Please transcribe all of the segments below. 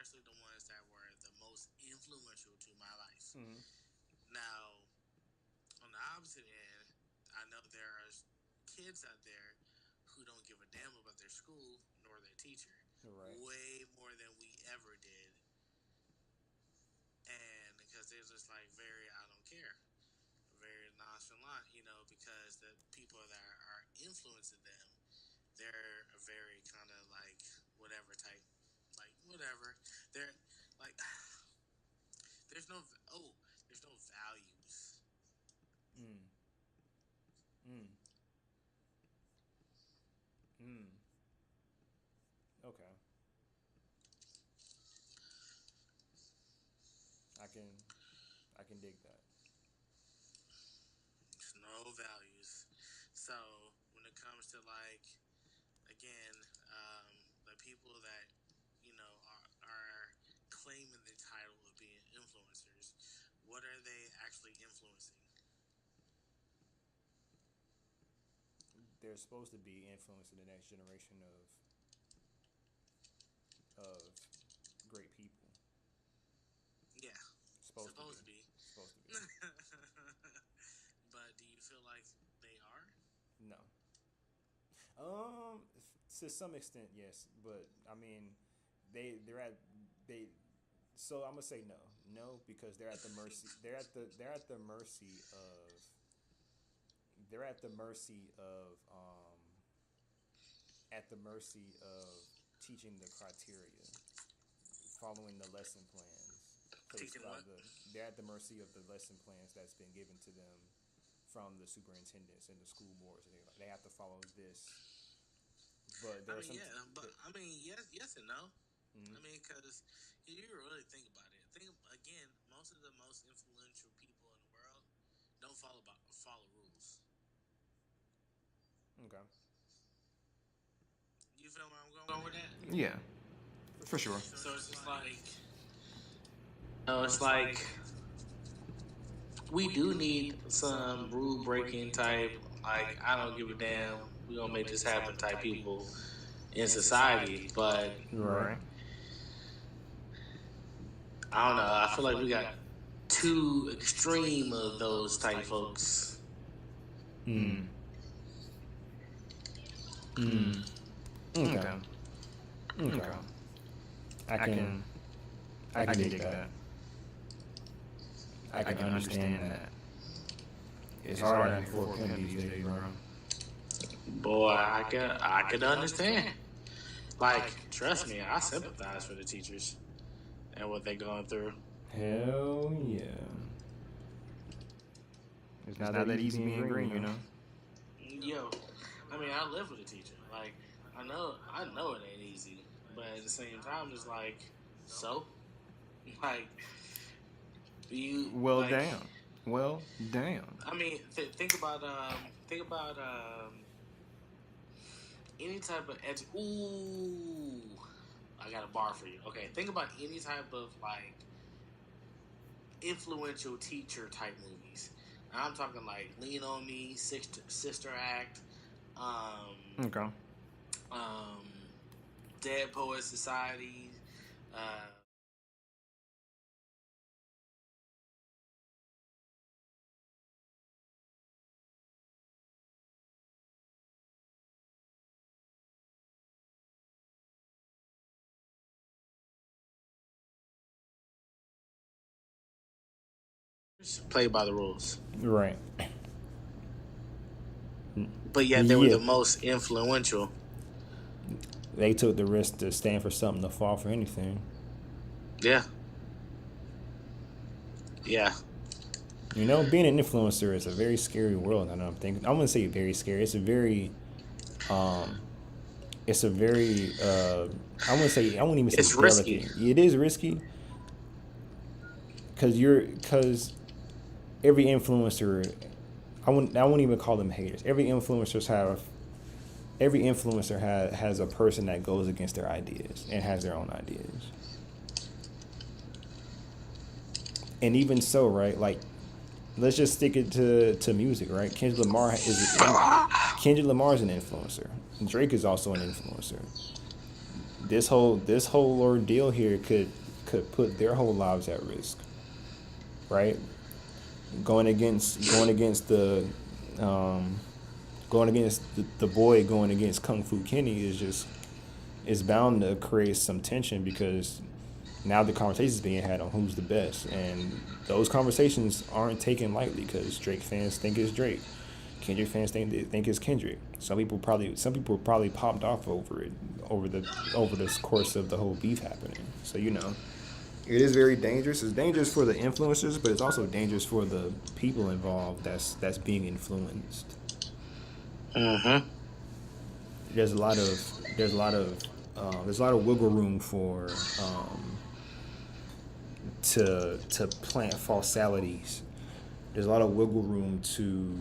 especially the ones that were the most influential to my life. Mm-hmm. Now, on the opposite end, I know there are kids out there who don't give a damn about their school nor their teacher, Right. way more than we ever did, and because they're just like very I don't care, very nonchalant, because the people that are influencing them, they're a very kind of like whatever type, like whatever. They're like there's no oh there's no values. Mm. Mm. Mm. Okay. I can I can dig that. There's no values. So when it comes to like again, the people that are claiming the title of being influencers, what are they actually influencing? They're supposed to be influencing the next generation of great people. Yeah, Supposed to be. supposed to be. Supposed to be. But do you feel like they are? No. To some extent, yes, but I mean, they're at they. So I'm gonna say no, no, because they're at the mercy. They're at the mercy of at the mercy of teaching the criteria, following the lesson plans placed Teaching by what? they're at the mercy of the lesson plans that's been given to them from the superintendents and the school boards. They have to follow this, but I there are mean, some. yeah, but I mean, yes and no. Mm-hmm. I mean, because you really think about it. Think again. Most of the most influential people in the world don't follow rules. Okay. You feel where I'm going with that? Yeah, for sure. So it's just like, it's like we do need some rule breaking type, like I don't give a damn, we gonna make this happen type people in society. But Right. I don't know. I feel like we got too extreme of those type folks. Mm. Mm. Okay. Okay. I can I can dig that. I can understand that. It's hard to afford him these days, bro. Boy, I could understand. Like, trust me, I sympathize for the teachers and what they're going through. Hell yeah. It's not that easy being green, you know? Yo, I mean, I live with a teacher. Like, I know it ain't easy, but at the same time, it's like, so, like, you Well, like. damn. Well, damn. I mean, think about any type of Ooh, I got a bar for you. Okay, think about any type of like influential teacher type movies. Now, I'm talking like Lean on Me, Sister Act, Okay. um, Dead Poet Society. Uh, Played by the rules, Right. but yet they were Yeah. the most influential. They took the risk to stand for something to fall for anything. Yeah, yeah. You know, being an influencer is a very scary world. I know I'm thinking. I wouldn't say very scary. Um, it's a very. I wouldn't say. I wouldn't even say It's risky. delicate. It is risky because every influencer. I wouldn't even call them haters. Every influencer has a person that goes against their ideas and has their own ideas. And even so, right? Like, let's just stick it to music, right? Kendrick Lamar is an influencer. Drake is also an influencer. this whole ordeal here could put their whole lives at risk, right? Going against um, going against the boy going against Kung Fu Kenny is bound to create some tension because now the conversation is being had on who's the best, and those conversations aren't taken lightly because Drake fans think it's Drake, Kendrick fans think it's Kendrick. Some people probably popped off over it over this course of the whole beef happening. So it is very dangerous. It's dangerous for the influencers, but it's also dangerous for the people involved that's being influenced. Mm-hmm. There's a lot of wiggle room for to plant falsalities. There's a lot of wiggle room to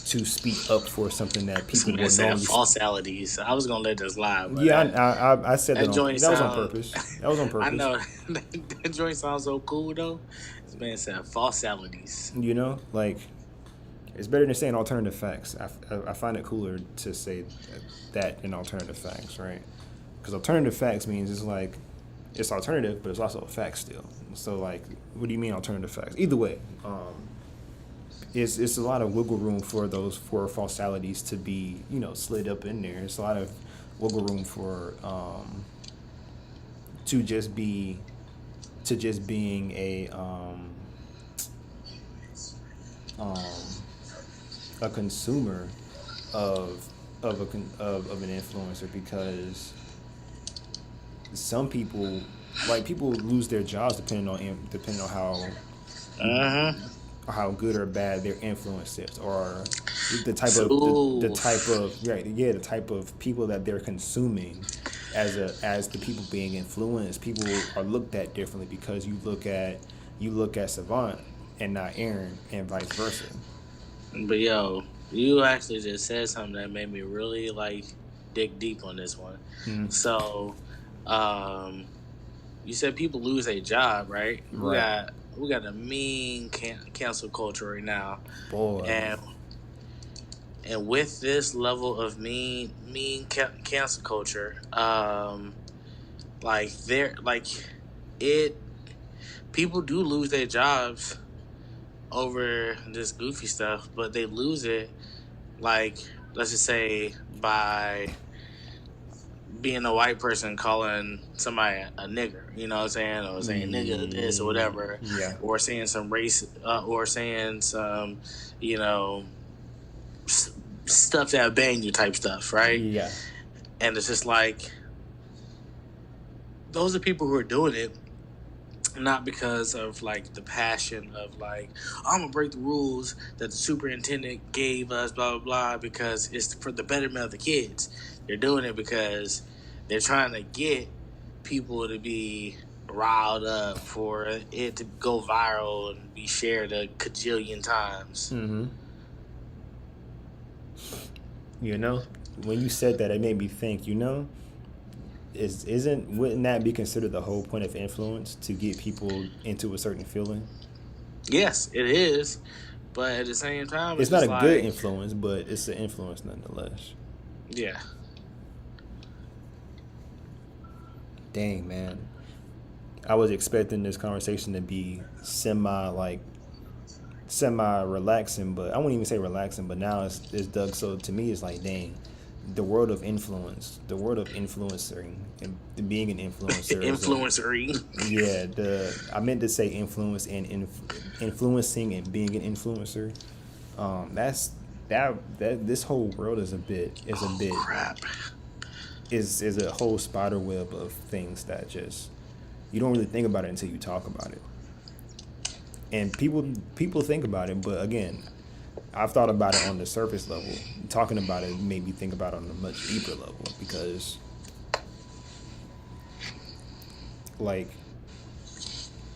to speak up for something that people Somebody would said normally. falsalities. I was gonna let this lie, but Yeah, I said that that on joint that was on sound. purpose. That was on I purpose. know that joint sounds so cool though. This man said falsalities. Like it's better than saying alternative facts. I find it cooler to say that than alternative facts, right? Because alternative facts means it's like it's alternative, but it's also a fact still. So like, what do you mean alternative facts? Either way, it's a lot of wiggle room for those for falsalities to be slid up in there. It's a lot of wiggle room for to just be to just being um, a consumer of of an influencer because some people people lose their jobs depending on Uh-huh. how good or bad their influence is or the So type of the type of people that they're consuming as the people being influenced. People are looked at differently because you look at Savant and not Aaron and vice versa. but yo, you actually just said something that made me really like dig deep on this one. Mhm. So, um, you said people lose their job, right? Right. We got a mean cancel culture right now, Boy. and with this level of cancel culture, like there like it people do lose their jobs over this goofy stuff, but they lose it like let's just say by being a white person calling somebody a nigger, you know what I'm saying, or saying nigga this or whatever, Yeah. or saying some race, or saying some, you know, stuff that bang you type stuff, right? Yeah. And it's just like those are people who are doing it not because of like the passion of like I'm gonna break the rules that the superintendent gave us, blah blah blah, because it's for the betterment of the kids. They're doing it because they're trying to get people to be riled up for it to go viral and be shared a cajillion times. Mm-hmm. When you said that, it made me think. Wouldn't that be considered the whole point of influence to get people into a certain feeling? Yes, it is, but at the same time, It's it's not just a good like, influence, but it's an influence nonetheless. yeah, Dang, man. I was expecting this conversation to be semi relaxing, but I wouldn't even say relaxing. But now it's Doug. So to me, it's like, dang, the world of influence, the world of influencing and being an influencer is a influencery. yeah. I meant to say influence and influencing and being an influencer. That's that this whole world Oh crap! is a whole spider web of things that just you don't really think about it until you talk about it. And people think about it, but again, I've thought about it on the surface level. Talking about it made me think about it on a much deeper level because, like,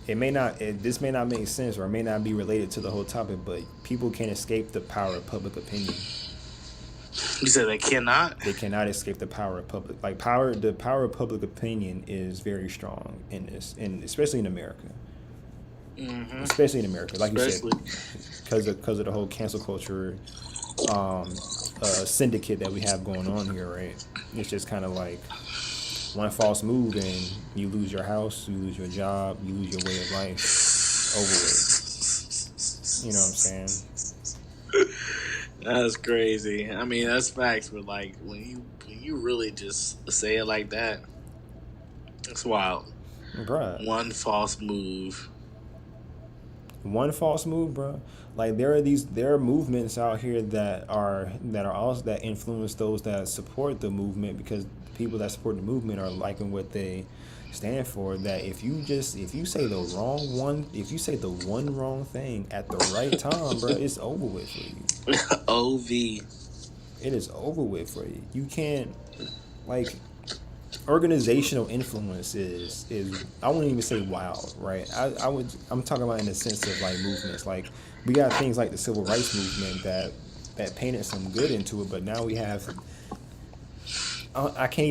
this may not make sense or it may not be related to the whole topic, but people can't escape the power of public opinion. You said they cannot. They cannot escape the power of the power of public opinion is very strong in this, and especially in America. Mm-hmm. Especially in America, like you said, Especially, because of the whole cancel culture syndicate that we have going on here, right? It's just kind of like one false move and you lose your house, you lose your job, you lose your way of life. It's over with. You know what I'm saying? That's crazy. I mean, that's facts, but like when you really just say it like that, it's wild. Bruh, One false move. one false move, bro. Like there are movements out here that are also that influence those that support the movement because the people that support the movement are liking what they stand for. That if you say the wrong one, if you say the one wrong thing at the right time, bro, it's over with for you. Ov. It is over with for you. You can't like organizational influence is I wouldn't even say wild, right? I'm talking about in the sense of like movements. Like we got things like the civil rights movement that painted some good into it, but now we have I can't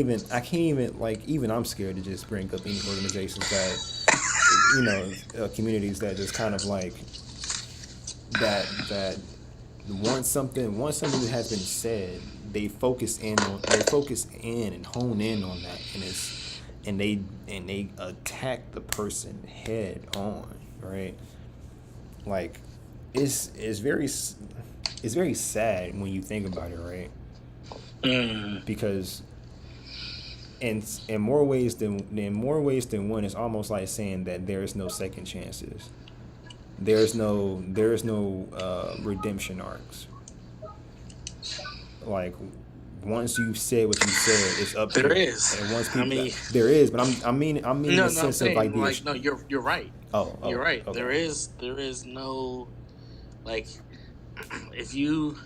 even like even I'm scared to just bring up any organizations that communities that just kind of like that once something that has been said, they focus in and hone in on that, and they attack the person head on, right? Like it's very sad when you think about it, right? Mm. Because in more ways than one, it's almost like saying that there is no second chances. There is no redemption arcs. Like once you've said what you said, it's There uphill. is. And once I people mean, there is, but I mean in no, the no. I'm sense of like saying the like no. You're right. You're oh right. okay. There is no like if you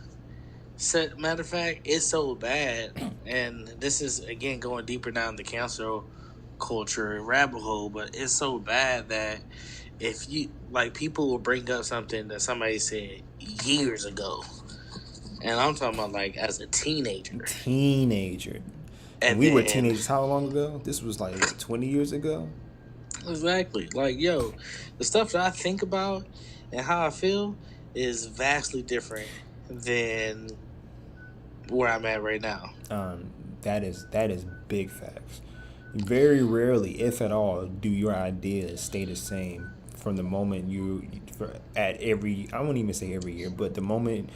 said matter of fact, it's so bad, and this is again going deeper down the cancel culture rabbit hole, but it's so bad that if you like people will bring up something that somebody said years ago, and I'm talking about like as a teenager, Teenager, and and we were then teenagers how long ago? This was like what 20 years ago. exactly like yo, the stuff that I think about and how I feel is vastly different than where I'm at right now. That is big facts. Very rarely, if at all, do your ideas stay the same from the moment at every. I won't even say every year, but the moment,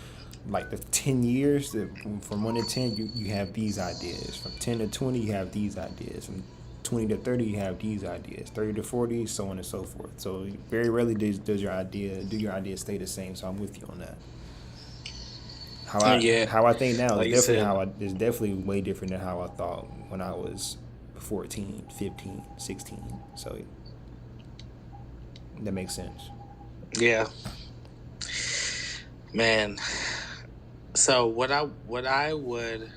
like the 10 years, from 1 to 10, you have these ideas. From 10 to 20, you have these ideas. From 20 to 30, you have these ideas. 30 to 40, so on and so forth. So very rarely does your idea stay the same. So I'm with you on that. How I Yeah, how I think now is like you definitely said, how I is definitely way different than how I thought when I was 14, 15, 16. So that makes sense. yeah, man. So what I would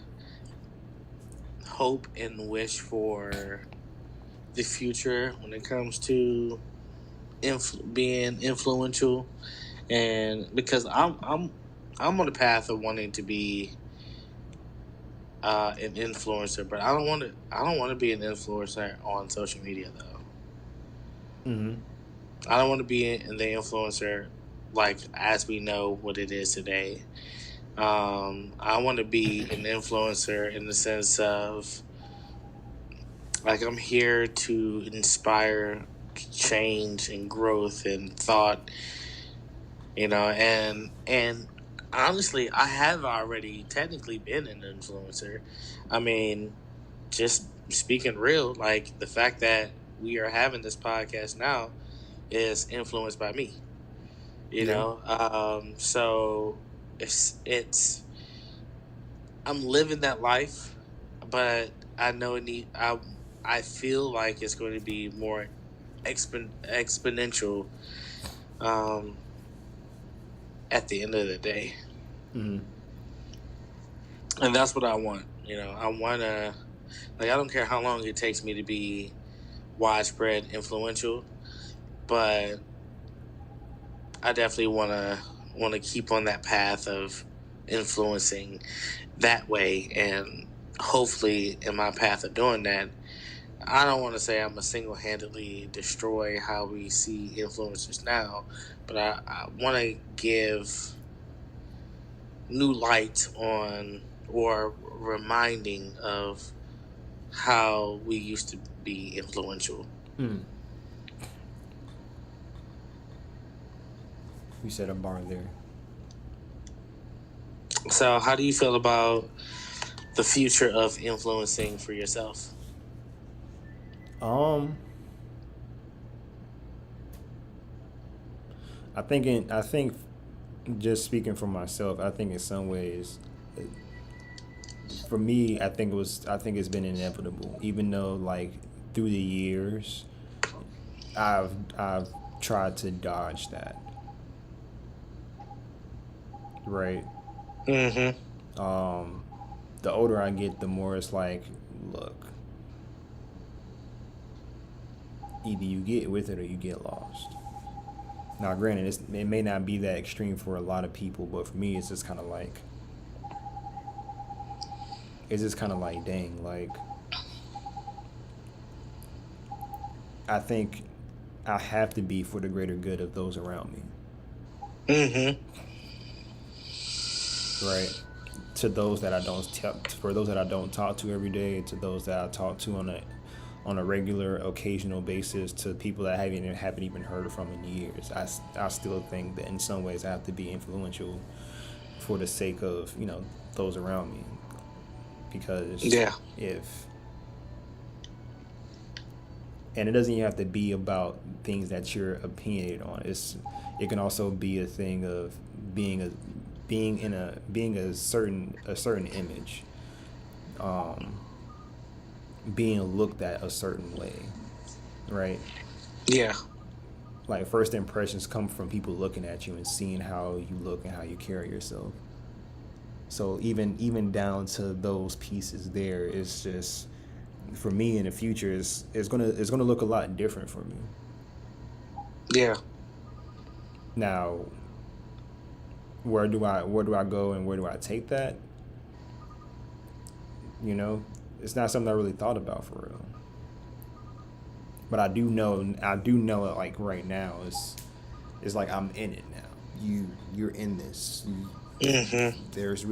hope and wish for the future when it comes to being influential, and because I'm on the path of wanting to be an influencer, but I don't want to be an influencer on social media though. Mm-hmm. I don't want to be the influencer like as we know what it is today. I want to be an influencer in the sense of like I'm here to inspire change and growth and thought, and honestly, I have already technically been an influencer. I mean, just speaking real, like the fact that we are having this podcast now is influenced by me. Yeah. So it's I'm living that life, but I know it need I feel like it's going to be more exponential um, at the end of the day, Mm-hmm. and that's what I want. I want to like I don't care how long it takes me to be widespread influential, but I definitely want to keep on that path of influencing that way, and hopefully in my path of doing that, I don't want to say I'm a single handedly destroy how we see influencers now, but I want to give new light on or reminding of how we used to be influential. You said a bar there. So, how do you feel about the future of influencing for yourself? Um, I think just speaking for myself, I think in some ways, for me, I think it's been inevitable. Even though like through the years, I've tried to dodge that. Right. Mm-hmm. The older I get, the more it's like, look, either you get with it or you get lost. Now, granted, it may not be that extreme for a lot of people, but for me, it's just kind of like, dang, like, I think I have to be for the greater good of those around me, Mm-hmm. right? To those that I don't for those that I don't talk to every day, to those that I talk to on a regular, occasional basis, to people that I haven't even heard from in years. I still think that in some ways I have to be influential for the sake of those around me, because Yeah. if and it doesn't even have to be about things that you're opinionated on. It can also be a thing of being a being a certain image, being looked at a certain way, right? Yeah. Like first impressions come from people looking at you and seeing how you look and how you carry yourself. So even down to those pieces there, it's just for me in the future it's gonna look a lot different for me. Yeah. Now, where do I go and where do I take that? You know, it's not something I really thought about for real. But I do know it like right now. It's like I'm in it now. You're in this. Mm-hmm. There's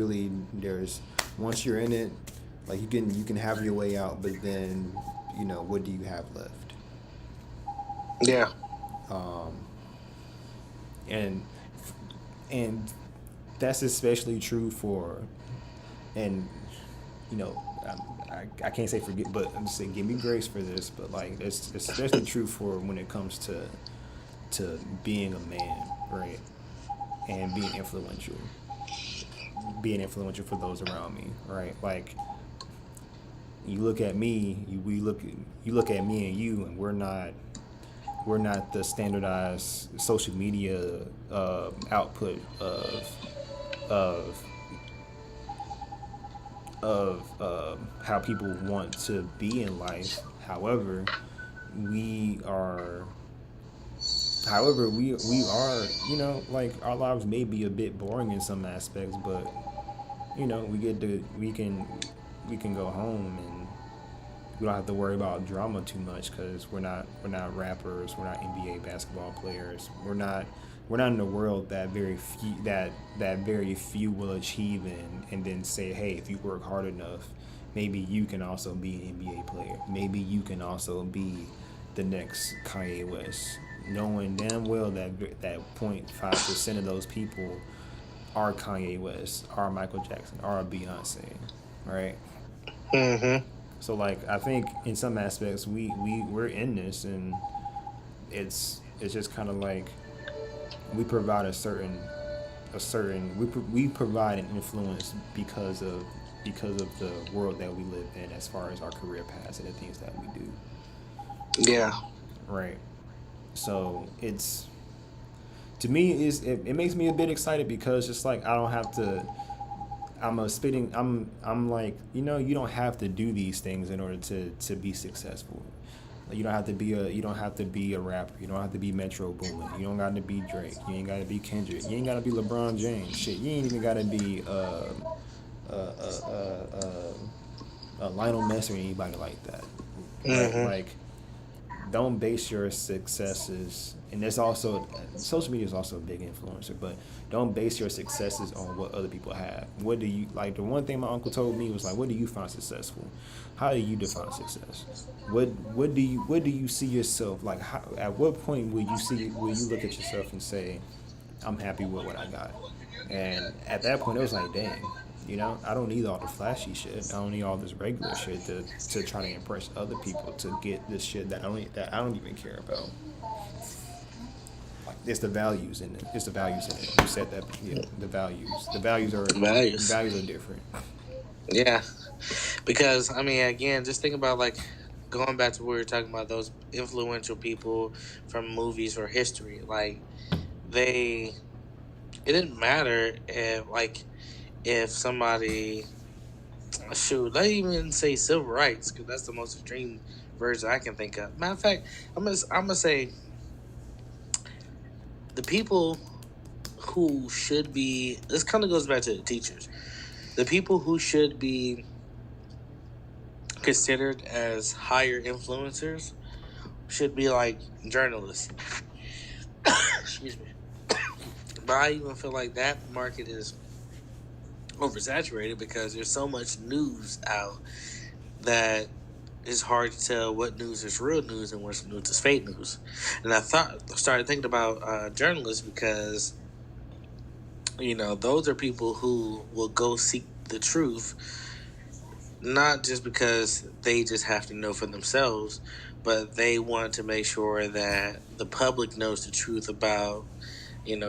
once you're in it, like you can have your way out, but then what do you have left? Yeah. And and that's especially true for and you know I can't say forget, but I'm just saying give me grace for this, but like it's especially true for when it comes to being a man, right? And being influential for those around me, right? Like you look at me, you look at me and you, and we're not the standardized social media output of how people want to be in life. We are we are like our lives may be a bit boring in some aspects, but we can go home and we don't have to worry about drama too much because we're not rappers, we're not NBA basketball players, we're not in the world that very few will achieve in, and then say, hey, if you work hard enough, maybe you can also be an NBA player, maybe you can also be the next Kanye West, knowing damn well that 0.5% of those people are Kanye West, are Michael Jackson, are Beyonce, right? Mm-hmm. So like I think in some aspects we're in this, and it's just kind of like we provide we provide an influence because of the world that we live in as far as our career paths and the things that we do, Yeah. right? So it's to me it makes me a bit excited because just like I don't have to I'm like you don't have to do these things in order to be successful. Like, you don't have to be a rapper. You don't have to be Metro Boomin. You don't got to be Drake. You ain't got to be Kendrick. You ain't got to be LeBron James. Shit, you ain't even got to be Lionel Messi or anybody like that, right? Mm-hmm. Like don't base your successes, and there's also social media is also a big influencer, but don't base your successes on what other people have. What do you like? The one thing my uncle told me was like, what do you find successful? How do you define success? What do you see yourself like? How, at what point will you look at yourself and say, I'm happy with what I got? And at that point, it was like, dang, I don't need all the flashy shit. I don't need all this regular shit to try to impress other people to get this shit that I don't even care about. Like, it's the values in it. It's the values in it. You said that, yeah. The values. Values. Values are different. Yeah, because I mean, again, just think about like going back to where we were talking about those influential people from movies or history. Like they, it didn't matter if somebody shoot, let even say civil rights because that's the most extreme version I can think of. Matter of fact, I'm gonna say the people who should be. This kind of goes back to the teachers. The people who should be considered as higher influencers should be like journalists. Excuse me. But I even feel like that market is oversaturated because there's so much news out that it's hard to tell what news is real news and what news is fake news. And started thinking about journalists because those are people who will go seek the truth, not just because they just have to know for themselves, but they want to make sure that the public knows the truth about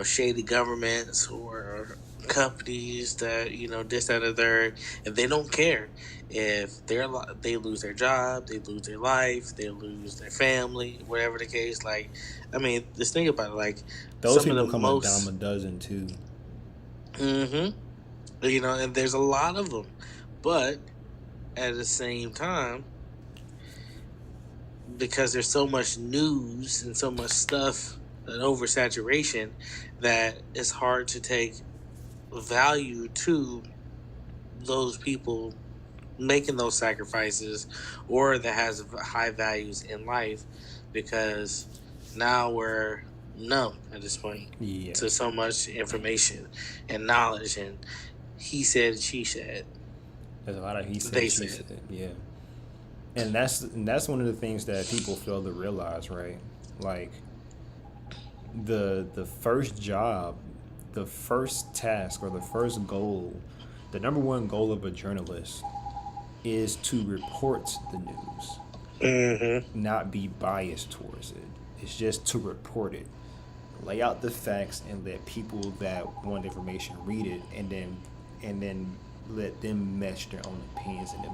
shady governments or companies that this that or third, and they don't care if they lose their job, they lose their life, they lose their family, whatever the case. Like, I mean, just think about it. Like Those some of the people come a dime most, a dozen too. mm-hmm, and there's a lot of them, but at the same time, because there's so much news and so much stuff, an oversaturation, that it's hard to take value to those people making those sacrifices or that has high values in life because now we're numb at this point Yeah. to so much information and knowledge and he said, she said, There's a lot of he they said, she said. said. Yeah. And that's one of the things that people fail to realize, right? Like the first job, the first task, or the first goal, the number one goal of a journalist is to report the news, Mm-hmm. not be biased towards it. It's just to report it, lay out the facts, and let people that want information read it, and then let them mesh their own opinions in it.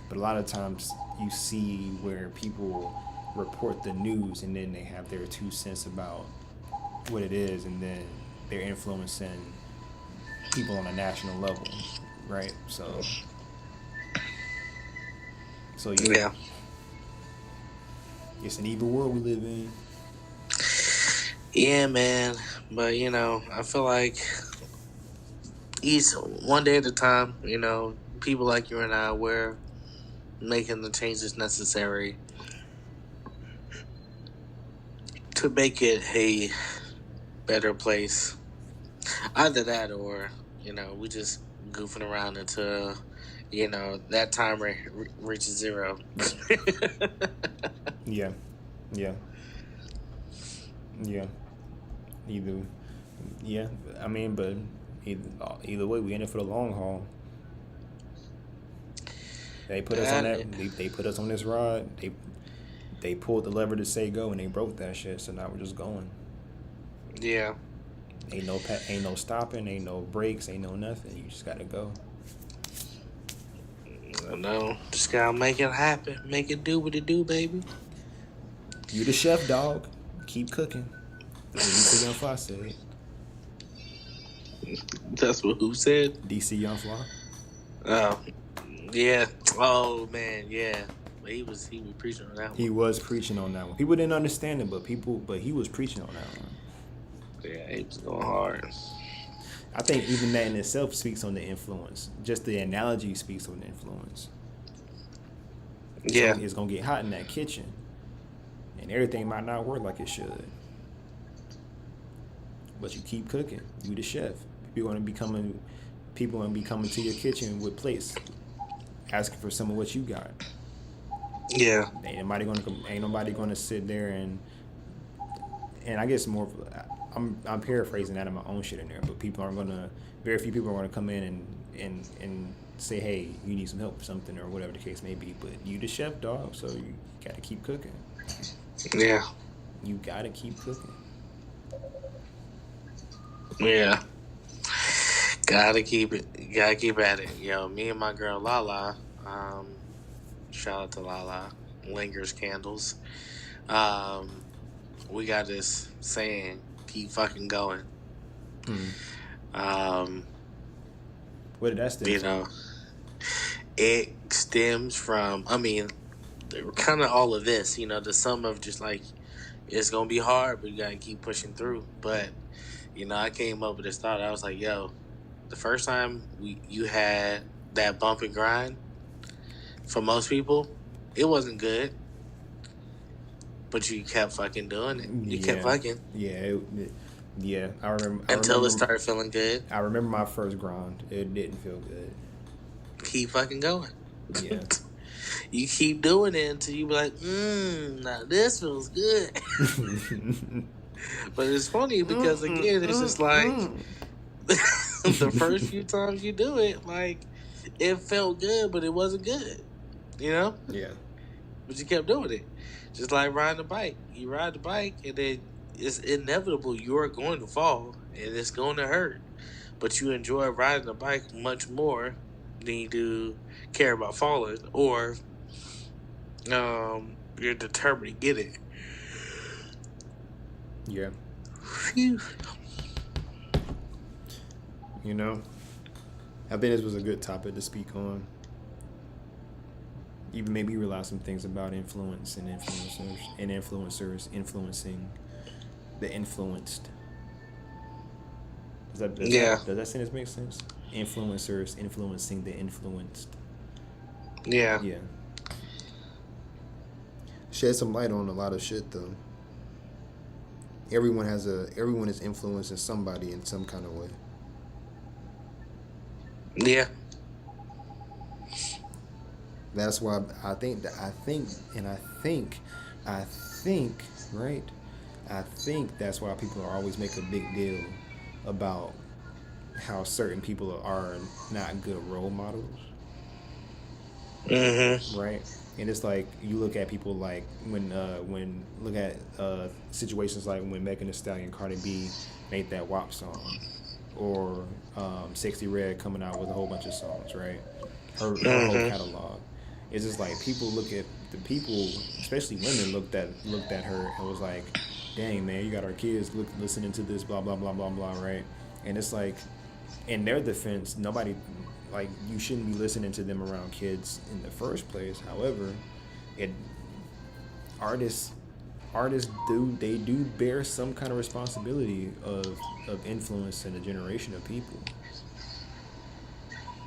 But a lot of times you see where people report the news and then they have their 2 cents about what it is, and then they're influencing people on a national level, right? So yeah, Yeah. it's an evil world we live in. Yeah, man. But I feel like each one day at a time, people like you and I, we're making the changes necessary to make it a better place. Either that or, we just goofing around until, that timer reaches zero. Yeah, yeah, yeah. Either, yeah. I mean, but either way, we in it for the long haul. They put us on that. And, They put us on this ride. They pulled the lever to say go, and they broke that shit. So now we're just going. yeah. Ain't no stopping. Ain't no brakes. Ain't no nothing. You just gotta go. I know. Just gotta make it happen. Make it do what it do, baby. You the chef, dog. Keep cooking. DC Young Fly said. That's what who said? DC Young Fly. Oh, yeah. Oh man, yeah. But he was preaching on that He one. was preaching on that one. People didn't understand it, but he was preaching on that one. Yeah, he was going hard. I think even that in itself speaks on the influence. Just the analogy speaks on the influence. Yeah. It's gonna get hot in that kitchen. and everything might not work like it should. But you keep cooking. You the chef. People gonna be coming to your kitchen with plates, asking for some of what you got. Yeah. Ain't nobody gonna sit there and I guess more. I'm paraphrasing that in my own shit in there, but very few people are gonna come in and say, hey, you need some help with something or whatever the case may be. But you the chef, dog, so you gotta keep cooking. Yeah. You gotta keep cooking. Yeah. Gotta keep it. Gotta keep at it. Yo, me and my girl Lala. Shout out to Lala. Lingers candles. Um, we got this saying: keep fucking going. Um, What did that stem you from? know, it stems from. I mean, kind of all of this. You know, the sum of just like it's gonna be hard, but you gotta keep pushing through. But I came up with this thought. I was like, yo, the first time you had that bump and grind, for most people, it wasn't good, but you kept fucking doing it. You kept fucking. Yeah. I remember. Until it started feeling good. I remember my first grind. It didn't feel good. Keep fucking going. Yeah. You keep doing it until you be like, now this feels good. But it's funny because again, it's just like the first few times you do it, like it felt good, but it wasn't good. Yeah. But you kept doing it. Just like riding a bike. You ride the bike and then it's inevitable you're going to fall and it's going to hurt. But you enjoy riding a bike much more than you do care about falling, or you're determined to get it. Yeah. Phew. I think this was a good topic to speak on. Even made me realize some things about influence and influencers influencing the influenced. Does that sentence make sense? Influencers influencing the influenced. Yeah. Yeah. Shed some light on a lot of shit though. Everyone is influencing somebody in some kind of way. Yeah. That's why I think, right? I think that's why people always make a big deal about how certain people are not good role models. Mm-hmm. Right? And it's like you look at people like when look at situations like when Megan Thee Stallion, Cardi B made that WAP song, or Sexy Red coming out with a whole bunch of songs, right? Her whole catalog. It's just like people look at the people, especially women, looked at her and was like, "Dang man, you got our kids listening to this, blah blah blah blah blah," right? And it's like, in their defense, nobody, like, you shouldn't be listening to them around kids in the first place. However, artists do bear some kind of responsibility of influencing a generation of people,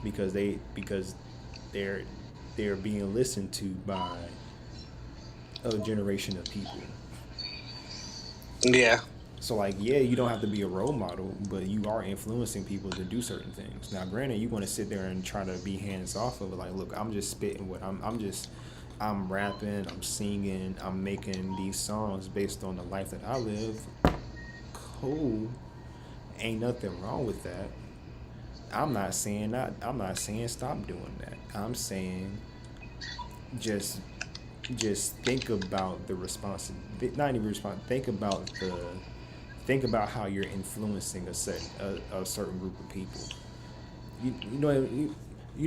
because they're being listened to by a generation of people. Yeah. So, like, yeah, you don't have to be a role model, but you are influencing people to do certain things. Now, granted, you want to sit there and try to be hands off of it. Like, look, I'm just spitting I'm rapping, I'm singing, I'm making these songs based on the life that I live. Cool. Ain't nothing wrong with that. I'm not saying stop doing that. I'm saying just think about the responsibility. Not even response. Think about how you're influencing a certain group of people. You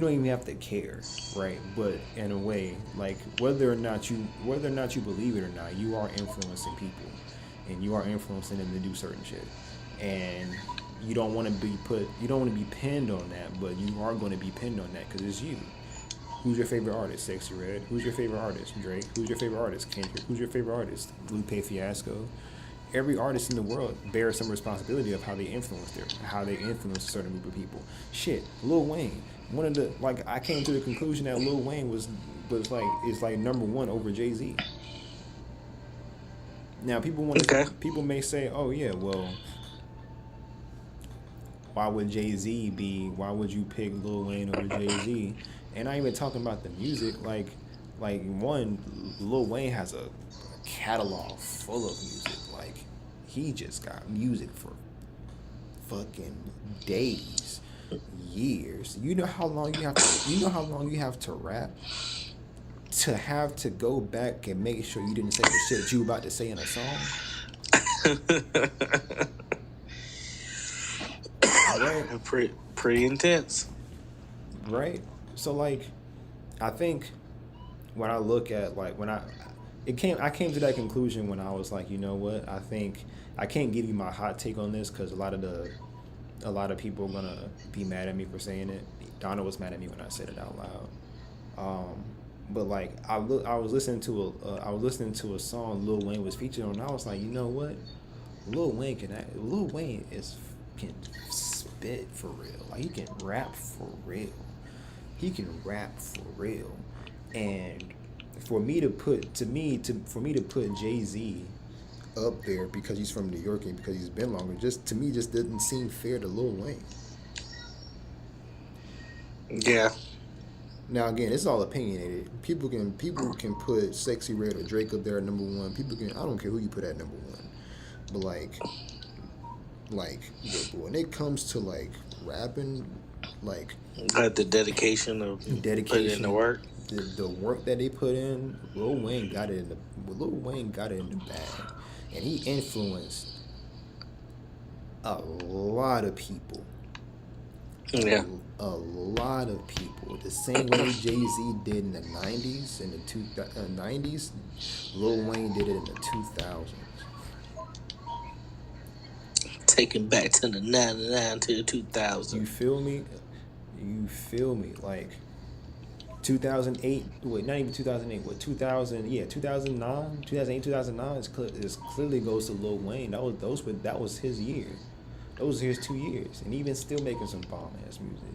don't even have to care, right? But in a way, like, whether or not you believe it or not, you are influencing people, and you are influencing them to do certain shit. And you don't want to be pinned on that, but you are going to be pinned on that because it's you. Who's your favorite artist? Sexy Red. Who's your favorite artist? Drake. Who's your favorite artist? Kendrick. Who's your favorite artist? Lupe Fiasco. Every artist in the world bears some responsibility of how they influence a certain group of people. Shit, Lil Wayne. I came to the conclusion that Lil Wayne is number one over Jay-Z. Now Okay. people may say, oh yeah, well, why would Jay Z be? Why would you pick Lil Wayne over Jay Z? And I ain't even talking about the music. Like one, Lil Wayne has a catalog full of music. Like he just got music for fucking days, years. You know how long you have to. You know how long you have to rap to have to go back and make sure you didn't say the shit you about to say in a song, right? Pretty intense. Right. So like, I think when I look at like when I came to that conclusion when I was like, you know what? I think I can't give you my hot take on this because a lot of people are gonna be mad at me for saying it. Donna was mad at me when I said it out loud. Um, but like I was listening to a song Lil Wayne was featured on. And I was like, you know what? Lil Wayne is can spit for real. Like he can rap for real. He can rap for real. And for me to put Jay Z up there because he's from New York and because he's been longer, just to me just didn't seem fair to Lil Wayne. Yeah. Now again, it's all opinionated. People can put Sexy Red or Drake up there at number one. People can I don't care who you put at number one. But but when it comes to like rapping, like Got the dedication of putting in the dedication, work. the work that they put in, Lil Wayne got it in the bag, and he influenced a lot of people, Yeah. a lot of people. The same way Jay Z did in the '90s, in the '90s, Lil Wayne did it in the 2000s. Taking back to the 99 to the You 2000. feel me? You feel me? Like 2008, wait, not even 2008, what, 2000, yeah, 2009, 2008, 2009 is clearly goes to Lil Wayne. That was his year. Those were his 2 years, and even still making some bomb ass music.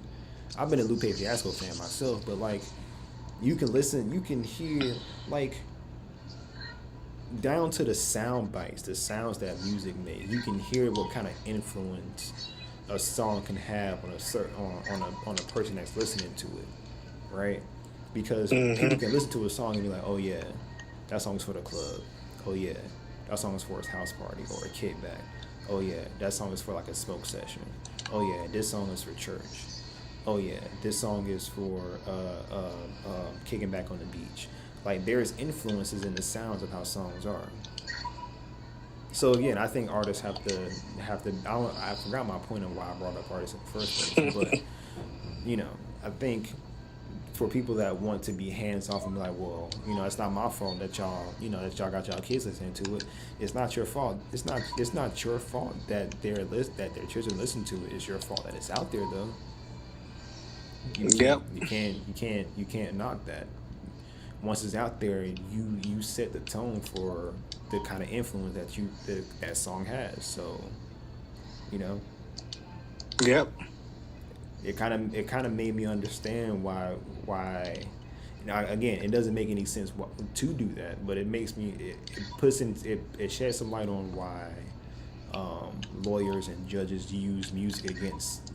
I've been a Lupe Fiasco fan myself, but like you can hear like down to the sound bites, the sounds that music made. You can hear what kind of influence a song can have on a certain on a person that's listening to it, right? Because people can listen to a song and be like, oh yeah, that song's for the club. Oh yeah, that song is for a house party or a kickback. Oh yeah, that song is for like a smoke session. Oh yeah, this song is for church. Oh yeah, this song is for kicking back on the beach. Like there's influences in the sounds of how songs are. So again, I think artists have to. I forgot my point of why I brought up artists in the first place, but you know, I think for people that want to be hands off and be like, well, it's not my fault that that y'all got y'all kids listening to it. It's not your fault. It's not your fault that that their children listen to it. It's your fault that it's out there though. Yep. You can't knock that. Once it's out there, you set the tone for the kind of influence that song has. So, you know, Yep. it kind of made me understand why. Again, it doesn't make any sense to do that, but it sheds some light on why lawyers and judges use music against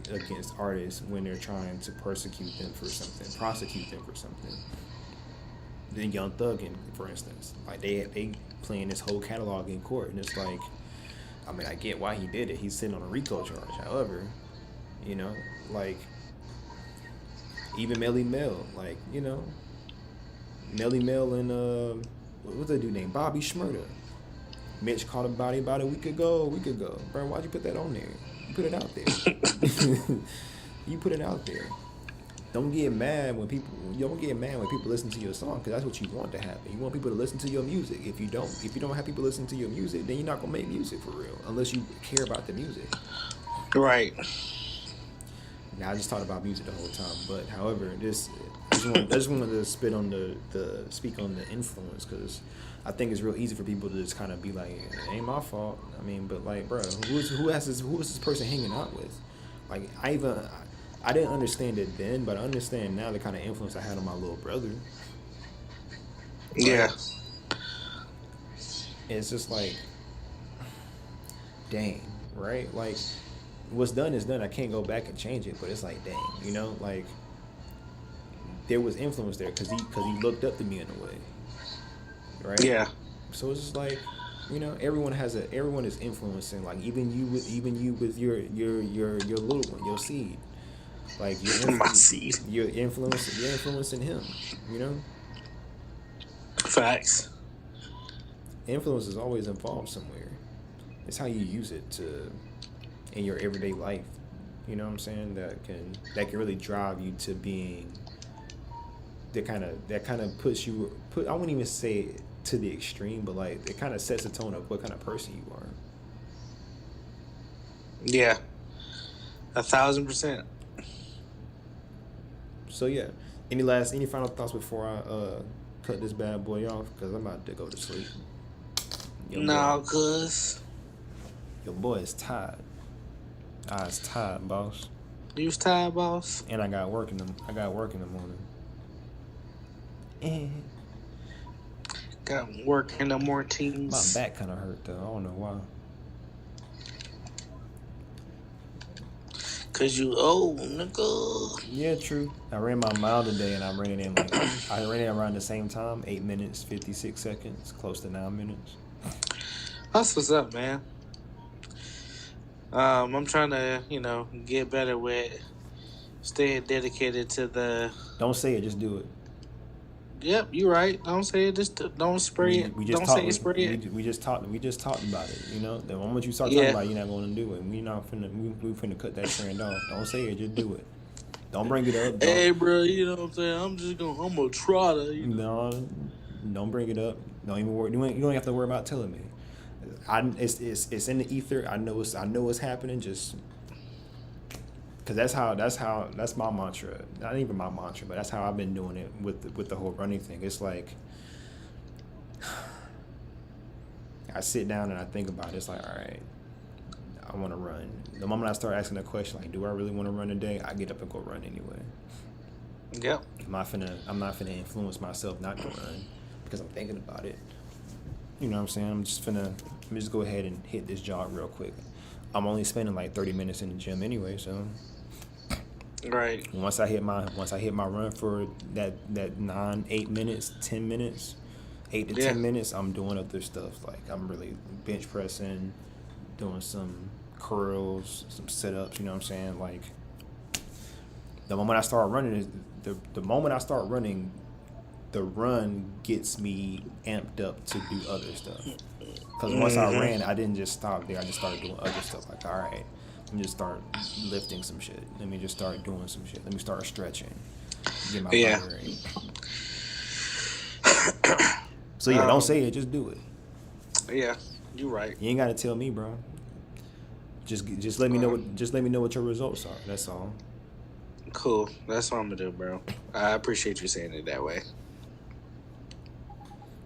artists when they're trying to prosecute them for something. Then Young Thug, for instance, like they playing this whole catalog in court, and it's like, I mean, I get why he did it. He's sitting on a RICO charge. However, you know, like even Melly Mel, like Melly Mel and what's that dude named Bobby Shmurda. Mitch caught a body about a week ago. Bro, why'd you put that on there? You put it out there. You put it out there. Don't get mad when people. You don't get mad when people listen to your song because that's what you want to happen. You want people to listen to your music. If you don't have people listen to your music, then you're not gonna make music for real unless you care about the music. Right. Now I just talked about music the whole time, but however, I just wanted to speak on the influence because I think it's real easy for people to just kind of be like, it ain't my fault. I mean, but like, bro, who is this person hanging out with? Like, I didn't understand it then, but I understand now the kind of influence I had on my little brother. Yeah. Right? it's just like, dang, right? Like, what's done is done. I can't go back and change it, but it's like, dang, like there was influence there because he looked up to me in a way, right? Yeah. So it's just like, everyone is influencing. Like even you with your little one, your seed. Like My seed. you're influencing him. You know, Facts. influence is always involved somewhere. It's how you use it to in your everyday life. You know what I'm saying? That can really drive you to being that kind of put I wouldn't even say it to the extreme, but like it kind of sets the tone of what kind of person you are. Yeah. 1,000%. So yeah, any final thoughts before I cut this bad boy off? Cause I'm about to go to sleep. Your boy, No, cuz. your boy is tired. I was tired, boss. You was tired, boss? And I got work in the morning. And Got work in the my mornings. back kind of hurt though. I don't know why. Cause you old, nigga. Yeah, true. I ran my mile today, and I ran it around the same time, 8 minutes 56 seconds, close to 9 minutes. That's what's up, man. I'm trying to, get better with staying dedicated to the. Don't say it, just do it. Yep, you're right. Don't say it. Just don't spray it. We just Don't say talked. it. Spray it. We just talked about it. The moment you start talking Yeah. about it, you're not going to do it. We finna cut that trend off. Don't say it, just do it. Don't bring it up. Hey, Don't bro. You know what I'm saying? I'm gonna try to. no, don't bring it up. Don't even worry. You don't have to worry about telling me. It's in the ether. I know it's happening. Just because that's my mantra. Not even my mantra, but that's how I've been doing it with the whole running thing. It's like I sit down and I think about it. It's like, all right, I want to run. The moment I start asking the question, like, do I really want to run today? I get up and go run anyway. Yep. I'm not finna influence myself not to run because I'm thinking about it. You know what I'm saying? Let me just go ahead and hit this jog real quick. I'm only spending like 30 minutes in the gym anyway, so Right. once I hit my run for that 8 minutes, 10 minutes, 8 to Yeah. 10 minutes, I'm doing other stuff. Like I'm really bench pressing, doing some curls, some sit-ups, you know what I'm saying? Like the moment I start running the moment I start running, the run gets me amped up to do other stuff. Because once I ran, I didn't just stop there. I just started doing other stuff. Like, all right, let me just start lifting some shit. Let me just start doing some shit. Let me start stretching. Get my Yeah. body ready. So yeah, don't say it. Just do it. Yeah. You're right. You ain't gotta tell me, bro. Just let me know what your results are. That's all. Cool. That's what I'm gonna do, bro. I appreciate you saying it that way.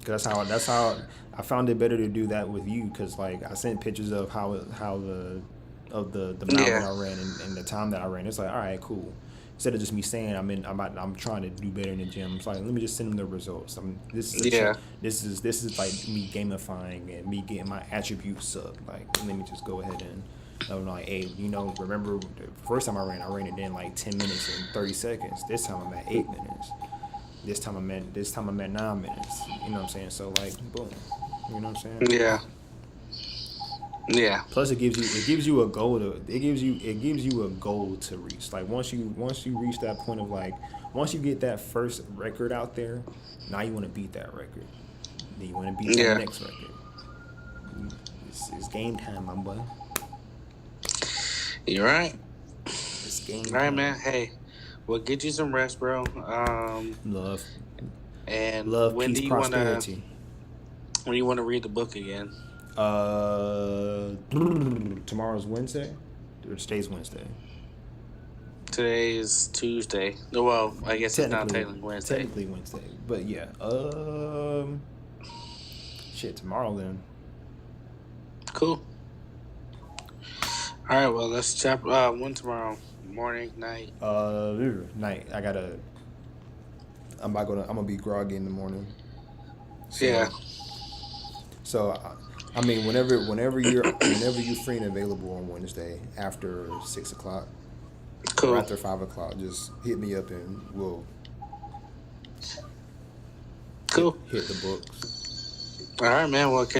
Cause that's how I found it better to do that with you. Cause like I sent pictures of the mile that Yeah. I ran and the time that I ran. It's like, all right, cool. Instead of just me saying I'm trying to do better in the gym. It's like, let me just send them the results. Yeah. This is like me gamifying and me getting my attributes up. Like, let me just go ahead and I'm like, hey, remember the first time I ran it in like 10 minutes and 30 seconds. This time I'm at 8 minutes. This time I'm at 9 minutes. You know what I'm saying? So like, boom. You know what I'm saying? Yeah. Yeah. Plus, it gives you a goal to reach. Like once you reach that point of like, once you get that first record out there, now you want to beat that record. Then you want to beat that Yeah. next record. It's game time, my boy. You're right. It's game All right, time. man. Hey, well, get you some rest, bro. Love, And peace, prosperity. when you wanna read the book again? Tomorrow's Wednesday. Or today's Wednesday. Today is Tuesday. Well, I guess it's not technically Wednesday. Technically Wednesday, but yeah. Shit, tomorrow then. Cool. All right. Well, let's chat. One tomorrow morning, night. Night. I'm gonna be groggy in the morning. So, Yeah. So, I mean, whenever you're free and available on Wednesday after 6 o'clock or Cool. after 5 o'clock, just hit me up and we'll hit Cool. hit the books. All right, man. Well,